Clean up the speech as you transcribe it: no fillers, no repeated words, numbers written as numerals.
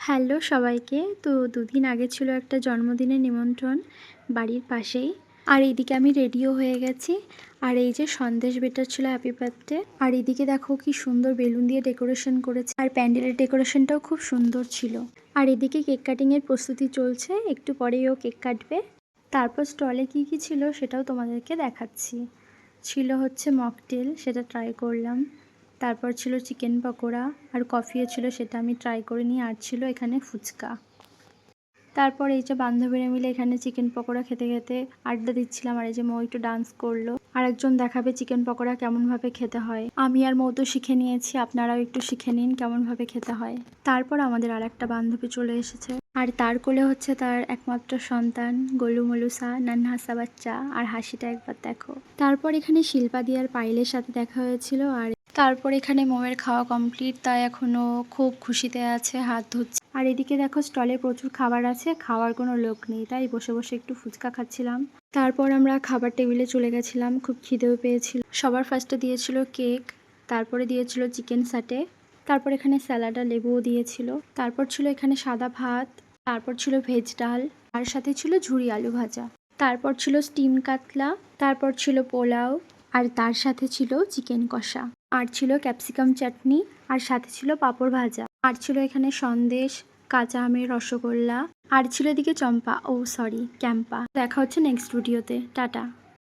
Hello সবাইকে। তো দুদিন আগে ছিল একটা জন্মদিনের নিমন্ত্রণ বাড়ির পাশেই। আর এইদিকে আমি রেডিও হয়ে গেছি। আর এই যে সন্দেশ বেটার ছিল হ্যাপি বার্থডে। আর এদিকে দেখো কি সুন্দর বেলুন দিয়ে ডেকোরেশন করেছে। আর প্যান্ডেলের ডেকোরেশনটাও খুব সুন্দর ছিল। আর এদিকে কেক কাটিংয়ের প্রস্তুতি চলছে, একটু পরেই ও কেক কাটবে। তারপর স্টলে কি কি ছিল সেটাও তোমাদেরকে দেখাচ্ছি। ছিল হচ্ছে মকটেল, সেটা ট্রাই করলাম। তারপর ছিল চিকেন পকোড়া আর কফিও ছিল, সেটা আমি ট্রাই করে নিই। আর ছিল এখানে ফুচকা। তারপর এই যে বান্ধবীরা মিলে এখানে চিকেন পকোড়া খেতে খেতে আড্ডা দিচ্ছিলাম। আর এই যে মৌ একটু ডান্স করলো। আর একজন দেখাবে চিকেন পকোড়া কেমনভাবে খেতে হয়। আমি আর মৌ তো শিখে নিয়েছি, আপনারাও একটু শিখে নিন কেমনভাবে খেতে হয়। তারপর আমাদের আর একটা বান্ধবী চলে এসেছে। আর তার কোলে হচ্ছে তার একমাত্র সন্তান গোলু মোলুসা নান্হাসা বাচ্চা। আর হাসিটা একবার দেখো। তারপর এখানে শিল্পা দি আর পায়েলের সাথে দেখা হয়েছিল। আর তারপর এখানে মৌয়ের খাওয়া কমপ্লিট, তাই এখনো খুব খুশিতে আছে, হাত ধুচ্ছে। আর এদিকে দেখো স্টলে প্রচুর খাবার আছে, খাওয়ার কোনো লোক নেই, তাই বসে বসে একটু ফুচকা খাচ্ছিলাম। তারপর আমরা খাবার টেবিলে চলে গেছিলাম, খুব খিদেও পেয়েছিল। সবার ফার্স্টে দিয়েছিল কেক, তারপরে দিয়েছিল চিকেন সাটে, তারপর এখানে স্যালাড আর লেবুও দিয়েছিল। তারপর ছিল এখানে সাদা ভাত, তারপর ছিল ভেজ ডাল, আর সাথে ছিল ঝুরি আলু ভাজা। তারপর ছিল স্টিম কাতলা, তারপর ছিল পোলাও, আর তার সাথে ছিল চিকেন কষা, আর ছিল ক্যাপসিকাম চাটনি, আর সাথে ছিল পাঁপড় ভাজা, আর ছিল এখানে সন্দেশ, কাঁচা আমের রসগোল্লা, আর ছিল এদিকে ক্যাম্পা। দেখা হচ্ছে নেক্সট ভিডিওতে। টাটা।